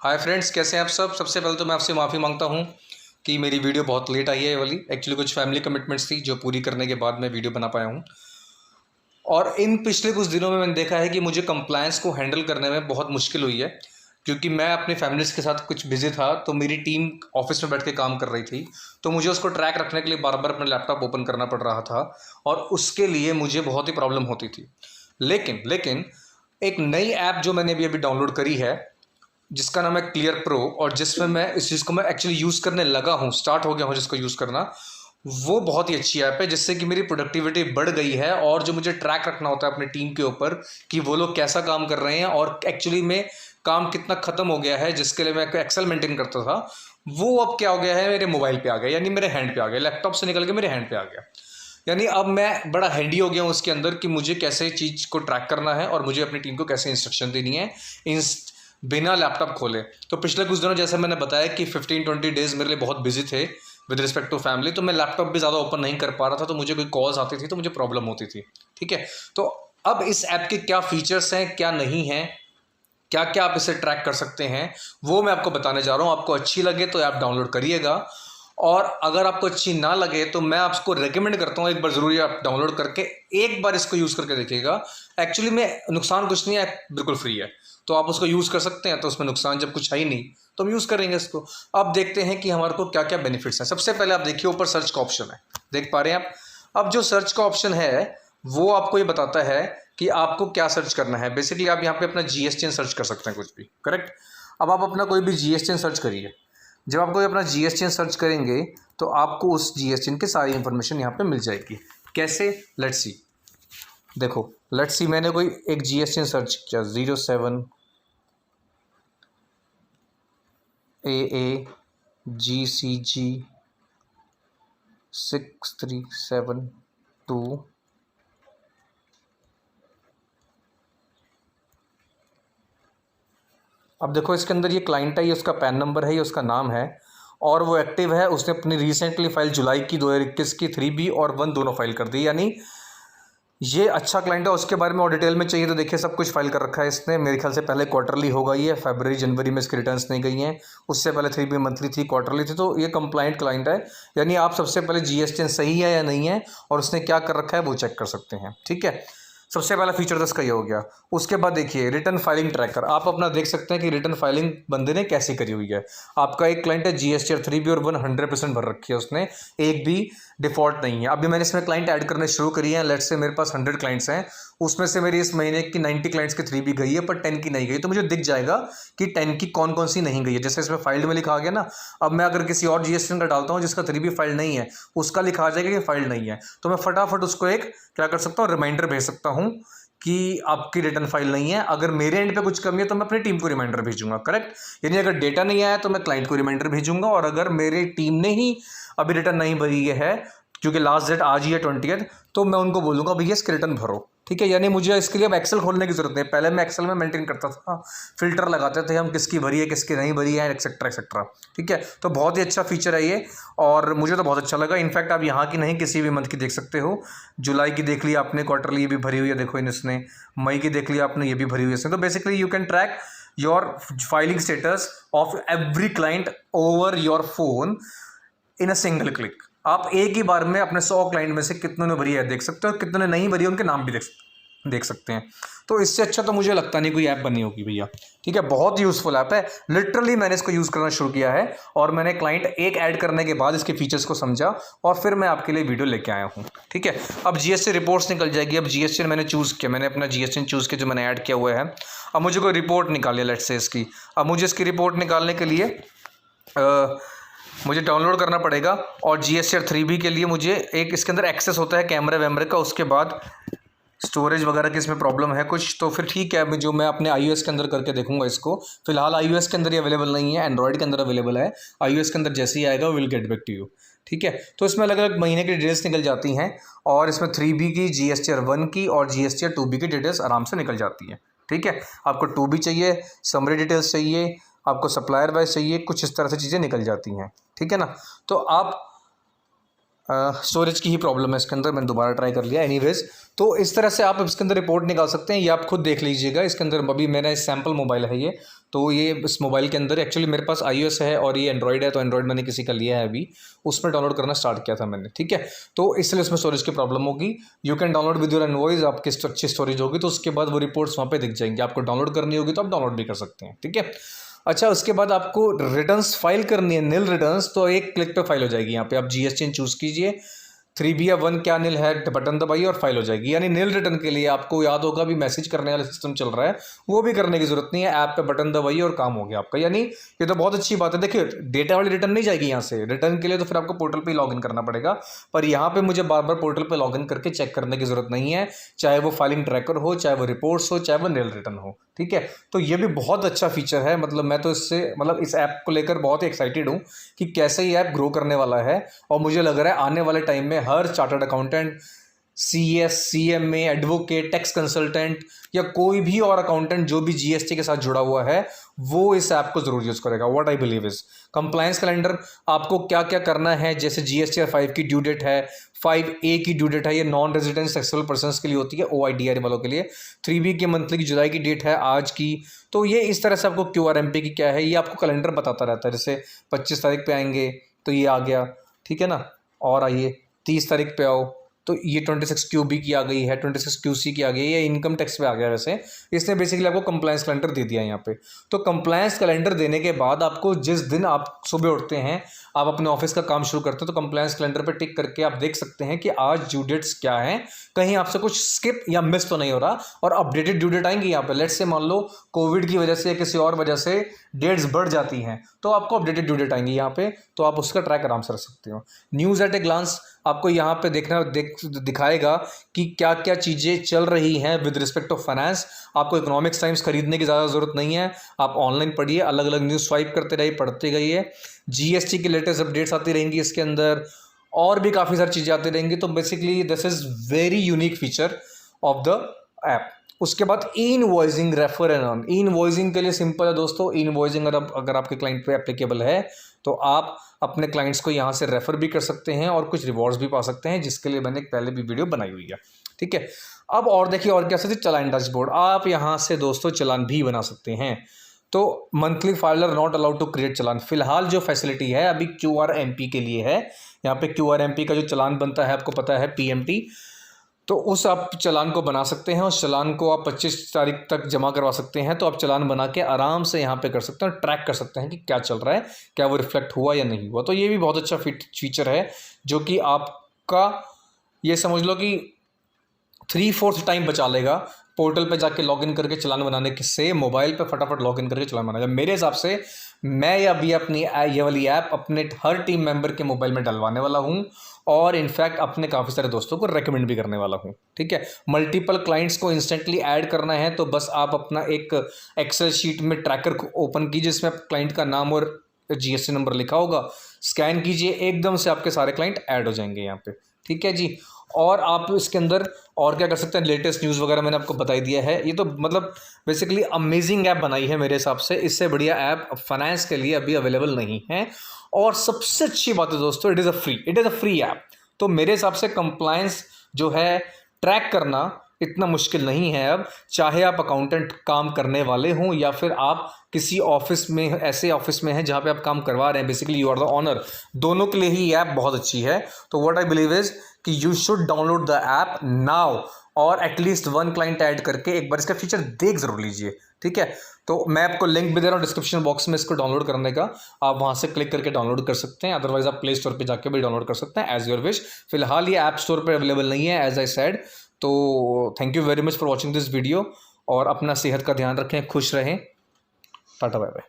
Hi friends, कैसे हैं आप सब। सबसे पहले तो मैं आपसे माफ़ी मांगता हूं कि मेरी वीडियो बहुत लेट आई है। ये वाली एक्चुअली कुछ फैमिली कमिटमेंट्स थी जो पूरी करने के बाद मैं वीडियो बना पाया हूं। और इन पिछले कुछ दिनों में मैंने देखा है कि मुझे कंप्लायंस को हैंडल करने में बहुत मुश्किल हुई है, क्योंकि मैं अपनी फैमिलीज़ के साथ कुछ बिजी था। तो मेरी टीम ऑफिस में बैठ के काम कर रही थी, तो मुझे उसको ट्रैक रखने के लिए बार बार अपना लैपटॉप ओपन करना पड़ रहा था और उसके लिए मुझे बहुत ही प्रॉब्लम होती थी। लेकिन लेकिन एक नई ऐप जो मैंने अभी अभी डाउनलोड करी है, जिसका नाम है क्लियर प्रो, और जिसमें मैं इस चीज़ को मैं एक्चुअली यूज़ करने लगा हूँ, स्टार्ट हो गया हूँ जिसको यूज़ करना। वो बहुत ही अच्छी ऐप है जिससे कि मेरी प्रोडक्टिविटी बढ़ गई है। और जो मुझे ट्रैक रखना होता है अपनी टीम के ऊपर कि वो लोग कैसा काम कर रहे हैं और एक्चुअली में काम कितना ख़त्म हो गया है, जिसके लिए मैं एक्सेल मेंटेन करता था, वो अब क्या हो गया है, मेरे मोबाइल पे आ गया, यानी मेरे हैंड पे आ गया, लैपटॉप से निकल के मेरे हैंड पे आ गया। यानी अब मैं बड़ा हैंडी हो गया हूँ उसके अंदर कि मुझे कैसे चीज़ को ट्रैक करना है और मुझे अपनी टीम को कैसे इंस्ट्रक्शन देनी है बिना लैपटॉप खोले। तो पिछले कुछ दिनों जैसे मैंने बताया कि 15-20 डेज़ मेरे लिए बहुत बिजी थे विद रिस्पेक्ट टू फैमिली, तो मैं लैपटॉप भी ज़्यादा ओपन नहीं कर पा रहा था, तो मुझे कोई कॉल्स आती थी तो मुझे प्रॉब्लम होती थी। ठीक है, तो अब इस ऐप के क्या फीचर्स हैं, क्या नहीं हैं, क्या क्या आप इसे ट्रैक कर सकते हैं, वो मैं आपको बताने जा रहा हूँ। आपको अच्छी लगे तो ऐप डाउनलोड करिएगा, और अगर आपको अच्छी ना लगे तो मैं आपको रेकमेंड करता हूँ एक बार ज़रूर आप डाउनलोड करके एक बार इसको यूज़ करके देखिएगा। एक्चुअली में नुकसान कुछ नहीं है, बिल्कुल फ्री है, तो आप उसको यूज़ कर सकते हैं। तो उसमें नुकसान जब कुछ है ही नहीं तो हम यूज़ करेंगे इसको। अब देखते हैं कि हमारे को क्या क्या बेनिफिट्स हैं। सबसे पहले आप देखिए, ऊपर सर्च का ऑप्शन है, देख पा रहे हैं आप। अब जो सर्च का ऑप्शन है वो आपको ये बताता है कि आपको क्या सर्च करना है। बेसिकली आप यहाँ पे अपना जीएसटीएन सर्च कर सकते हैं, कुछ भी, करेक्ट। अब आप अपना कोई भी जीएसटीएन सर्च करिए। जब आप कोई अपना जीएसटीएन सर्च करेंगे तो आपको उस जीएसटीएन की सारी इन्फॉर्मेशन यहाँ पे मिल जाएगी। कैसे, लेट्स सी। देखो, लेट्स सी, मैंने कोई एक जीएसटीएन सर्च किया 07 AA GCG 6372। अब देखो, इसके अंदर ये क्लाइंट है, ये उसका पैन नंबर है, ये उसका नाम है, और वो एक्टिव है। उसने अपनी रिसेंटली फाइल जुलाई की 2021 की 3B और 1 दोनों फाइल कर दी, यानी ये अच्छा क्लाइंट है। उसके बारे में और डिटेल में चाहिए तो देखिए, सब कुछ फाइल कर रखा है इसने। मेरे ख्याल से पहले क्वार्टरली हो गई है, फरवरी जनवरी में इसकी रिटर्न्स नहीं गई हैं। उससे पहले 3B मंथली थी, क्वार्टरली थी, तो ये कंप्लाइंट क्लाइंट है। यानी आप सबसे पहले जीएसटीएन सही है या नहीं है और उसने क्या कर रखा है वो चेक कर सकते हैं। ठीक है, सबसे पहला फीचर तो इसका ये हो गया। उसके बाद देखिए, रिटर्न फाइलिंग ट्रैकर। आप अपना देख सकते हैं कि रिटर्न फाइलिंग बंदे ने कैसी करी हुई है। आपका एक क्लाइंट है जीएसटी 3B और 100% भर रखी है उसने, एक भी डिफॉल्ट नहीं है। अभी मैंने इसमें क्लाइंट ऐड करने शुरू करी है। लेट्स से मेरे पास 100 क्लाइंट्स हैं, उसमें से मेरी इस महीने की 90 क्लाइंट्स की 3B गई है, पर 10 की नहीं गई। तो मुझे दिख जाएगा कि 10 की कौन कौन सी नहीं गई है। जैसे इसमें फाइल्ड में लिखा गया ना, अब मैं अगर किसी और जीएसटी का डालता हूँ जिसका 3B फाइल नहीं है, उसका लिखा आ जाएगा कि फाइल नहीं है, तो मैं फटाफट उसको एक क्या कर सकता हूँ, रिमाइंडर भेज सकता हूँ कि आपकी रिटर्न फाइल नहीं है। अगर मेरे एंड पे कुछ कमी है तो मैं अपनी टीम को रिमाइंडर भेजूंगा, करेक्ट। यानी अगर डेटा नहीं आया तो मैं क्लाइंट को रिमाइंडर भेजूंगा, और अगर मेरी टीम ने ही अभी रिटर्न नहीं भरी है, क्योंकि लास्ट डेट आज ही है 20th, तो मैं उनको बोलूंगा भैया इसके रिटर्न भरो। ठीक है, यानी मुझे इसके लिए अब एक्सेल खोलने की जरूरत नहीं। पहले मैं एक्सेल में मेंटेन करता था, फिल्टर लगाते थे हम, किसकी भरी है किसकी नहीं भरी है, एक्सेट्रा एक्सेट्रा। ठीक है, तो बहुत ही अच्छा फीचर है ये, और मुझे तो बहुत अच्छा लगा। इनफैक्ट आप यहाँ की नहीं, किसी भी मंथ की देख सकते हो। जुलाई की देख ली आपने, क्वार्टरली ये भी भरी हुई है, देखो इसने। मई की देख ली आपने, ये भी भरी हुई है इसने। तो basically you can track your filing status of every client over your phone in a single click. आप एक ही बार में अपने 100 क्लाइंट में से कितनों ने भरी है देख सकते हो, कितनों ने नहीं भरी है उनके नाम भी देख सकते हैं। तो इससे अच्छा तो मुझे लगता नहीं कोई ऐप बनी होगी भैया। ठीक है, बहुत यूजफुल ऐप है। लिटरली मैंने इसको यूज़ करना शुरू किया है, और मैंने क्लाइंट एक ऐड करने के बाद इसके फीचर्स को समझा, और फिर मैं आपके लिए वीडियो लेके आया हूँ। ठीक है, अब जीएसटी रिपोर्ट्स निकल जाएगी। अब जीएसटी मैंने चूज़ किया, मैंने अपना जीएसटी चूज़ किया जो मैंने ऐड किया हुआ है। अब मुझे कोई रिपोर्ट निकालिए लेट्स से इसकी। अब मुझे इसकी रिपोर्ट निकालने के लिए मुझे डाउनलोड करना पड़ेगा, और GST 3B के लिए मुझे एक इसके अंदर एक्सेस होता है कैमरे वैमरे का। उसके बाद स्टोरेज वगैरह की इसमें प्रॉब्लम है कुछ, तो फिर ठीक है, जो मैं अपने iOS के अंदर करके देखूंगा इसको। फिलहाल iOS के अंदर ये अवेलेबल नहीं है, एंड्रॉइड के अंदर अवेलेबल है। iOS के अंदर जैसे ही आएगा will get back to you. ठीक है, तो इसमें अलग अलग महीने की डिटेल्स निकल जाती हैं, और इसमें 3B की, GST 1 की और GST 2B की डिटेल्स आराम से निकल जाती हैं। ठीक है, आपको 2B चाहिए, समरी डिटेल्स चाहिए, आपको सप्लायर वाइज चाहिए, कुछ इस तरह से चीज़ें निकल जाती हैं। ठीक है ना, तो आप स्टोरेज की ही प्रॉब्लम है इसके अंदर, मैंने दोबारा ट्राई कर लिया। एनीवेज, तो इस तरह से आप इसके अंदर रिपोर्ट निकाल सकते हैं, ये आप खुद देख लीजिएगा। इसके अंदर अभी मेरा सैम्पल मोबाइल है ये, तो ये इस मोबाइल के अंदर एक्चुअली मेरे पास iOS है और ये एंड्रॉइड है, तो एंड्रॉइड मैंने किसी का लिया है अभी, उसमें डाउनलोड करना स्टार्ट किया था मैंने, ठीक है। तो इसलिए उसमें स्टोरेज की प्रॉब्लम होगी। You can download with your invoice, आपकी अच्छी स्टोरेज होगी तो उसके बाद वो रिपोर्ट्स वहाँ पे दिख जाएंगी। आपको डाउनलोड करनी होगी तो आप डाउनलोड भी कर सकते हैं, ठीक है। अच्छा, उसके बाद आपको रिटर्न्स फाइल करनी है, नील रिटर्न्स, तो एक क्लिक पे फाइल हो जाएगी। यहाँ पे आप GST चूज कीजिए, 3B या 1 क्या नील है, बटन दबाइए और फाइल हो जाएगी। यानी नील रिटर्न के लिए आपको याद होगा भी मैसेज करने वाला सिस्टम चल रहा है, वो भी करने की जरूरत नहीं है, ऐप पे बटन दबाइए और काम हो गया आपका। यानी ये तो बहुत अच्छी बात है। देखिए, डेटा वाली रिटर्न नहीं जाएगी यहाँ से, रिटर्न के लिए तो फिर आपको पोर्टल पे लॉगिन करना पड़ेगा, पर यहाँ पे मुझे बार बार पोर्टल पे लॉगिन करके चेक करने की जरूरत नहीं है, चाहे वो फाइलिंग ट्रैकर हो, चाहे वो रिपोर्ट्स हो, चाहे वो नील रिटर्न हो, ठीक है। तो ये भी बहुत अच्छा फीचर है। मतलब मैं तो इससे मतलब इस ऐप को लेकर बहुत ही एक्साइटेड हूँ कि कैसे ये ऐप ग्रो करने वाला है। और मुझे लग रहा है आने वाले टाइम में हर chartered accountant, CS, CMA, advocate, tax consultant या कोई भी और अकाउंटेंट जो भी GST के साथ जुड़ा हुआ है, वो इस ऐप को जरूर यूज करेगा। What I believe is compliance calendar, आपको क्या क्या करना है, जैसे GST 5 की ड्यू डेट है, 5A की ड्यू डेट है, ये नॉन रेजिडेंट टैक्सेबल पर्सन्स के लिए होती है, OIDR वालों के लिए। 3B की मंथली की जुलाई की डेट है आज की। तो ये इस तरह से आपको QRMP की क्या है, ये आपको कैलेंडर बताता रहता है। जैसे 25 तारीख पे आएंगे तो ये आ गया, ठीक है ना, और आइए 30 तारीख पे आओ तो ये 26 QB की आ गई है, 26 QC की आ गई है, ये इनकम टैक्स पे आ गया। वैसे इसने बेसिकली आपको कंप्लायंस कैलेंडर दे दिया यहाँ पे। तो कंप्लायंस कैलेंडर देने के बाद आपको जिस दिन आप सुबह उठते हैं, आप अपने ऑफिस का काम शुरू करते हैं, तो कंप्लायंस कैलेंडर पे टिक करके आप देख सकते हैं कि आज ड्यू डेट्स क्या हैं, कहीं आपसे कुछ स्किप या मिस तो नहीं हो रहा, और अपडेटेड ड्यू डेट आएंगी यहाँ पे। लेट्स से मान लो कोविड की वजह से या किसी और वजह से डेट्स बढ़ जाती हैं, तो आपको अपडेटेड ड्यू डेट आएंगी यहाँ पे, तो आप उसका ट्रैक आराम से रख सकते हो। न्यूज़ एट ए ग्लांस आपको यहाँ पे दिखाएगा कि क्या क्या चीज़ें चल रही हैं विद रिस्पेक्ट टू फाइनेंस। आपको इकोनॉमिक्स टाइम्स खरीदने की ज़्यादा ज़रूरत नहीं है, आप ऑनलाइन पढ़िए, अलग अलग न्यूज़ स्वाइप करते रहिए, पढ़ते गइए। GST की लेटेस्ट अपडेट्स आती रहेंगी इसके अंदर, और भी काफ़ी सारी चीज़ें आती रहेंगी। तो basically this is very unique feature of the app. उसके बाद invoicing, refer and earn. Invoicing के लिए सिंपल है दोस्तों। इनवॉइसिंग अगर आपके क्लाइंट पे एप्लीकेबल है तो आप अपने क्लाइंट्स को यहाँ से रेफर भी कर सकते हैं और कुछ रिवॉर्ड्स भी पा सकते हैं, जिसके लिए मैंने पहले भी वीडियो बनाई हुई है, ठीक है। अब और देखिए और क्या सकते, चलान डैशबोर्ड। आप यहाँ से दोस्तों चलान भी बना सकते हैं। तो monthly filer not allowed to create challan, फिलहाल जो फैसिलिटी है अभी QRMP के लिए है। यहाँ पे QRMP का जो चलान बनता है आपको पता है, PMT, तो उस आप चलान को बना सकते हैं। उस चलान को आप 25 तारीख तक जमा करवा सकते हैं। तो आप चलान बना के आराम से यहाँ पे कर सकते हैं, ट्रैक कर सकते हैं कि क्या चल रहा है, क्या वो रिफ्लेक्ट हुआ या नहीं हुआ। तो ये भी बहुत अच्छा फीचर है, जो कि आपका ये समझ लो कि 3/4 टाइम बचा लेगा। पोर्टल पे जाके लॉगिन करके चलान बनाने के से मोबाइल पे फटाफट लॉगिन करके चलान बनाएगा। मेरे हिसाब से मैं ये अभी अपनी ये वाली ऐप अपने हर टीम मेंबर के मोबाइल में डलवाने वाला हूँ, और इनफैक्ट अपने काफ़ी सारे दोस्तों को रेकमेंड भी करने वाला हूँ, ठीक है। मल्टीपल क्लाइंट्स को इंस्टेंटली ऐड करना है तो बस आप अपना एक एक्सेल शीट में ट्रैकर को ओपन कीजिए, जिसमें क्लाइंट का नाम और GST नंबर लिखा होगा, स्कैन कीजिए, एकदम से आपके सारे क्लाइंट ऐड हो जाएंगे यहाँ पे, ठीक है जी। और आप इसके अंदर और क्या कर सकते हैं, लेटेस्ट न्यूज़ वगैरह मैंने आपको बता दिया है। ये तो मतलब बेसिकली अमेजिंग ऐप बनाई है मेरे हिसाब से। इससे बढ़िया ऐप फाइनेंस के लिए अभी अवेलेबल नहीं है। और सबसे अच्छी बात है दोस्तों, it is a free app. तो मेरे हिसाब से कंप्लायंस जो है ट्रैक करना इतना मुश्किल नहीं है अब, चाहे आप अकाउंटेंट काम करने वाले हों या फिर आप किसी ऑफिस में, ऐसे ऑफिस में हैं जहाँ पे आप काम करवा रहे हैं, basically you are the owner, दोनों के लिए ही ये ऐप बहुत अच्छी है। तो व्हाट आई बिलीव इज कि you should download the app now, और एटलीस्ट 1 क्लाइंट ऐड करके एक बार इसका फीचर देख जरूर लीजिए, ठीक है। तो मैं आपको लिंक भी दे रहा हूँ डिस्क्रिप्शन बॉक्स में इसको डाउनलोड करने का, आप वहाँ से क्लिक करके डाउनलोड कर सकते हैं। अदरवाइज आप प्ले स्टोर पे जाके भी डाउनलोड कर सकते हैं, एज योर विश। फिलहाल ये ऐप स्टोर पर अवेलेबल नहीं है, एज आई सेड। तो thank you very much for watching this video, और अपना सेहत का ध्यान रखें, खुश रहें, टाटा बाय बाय।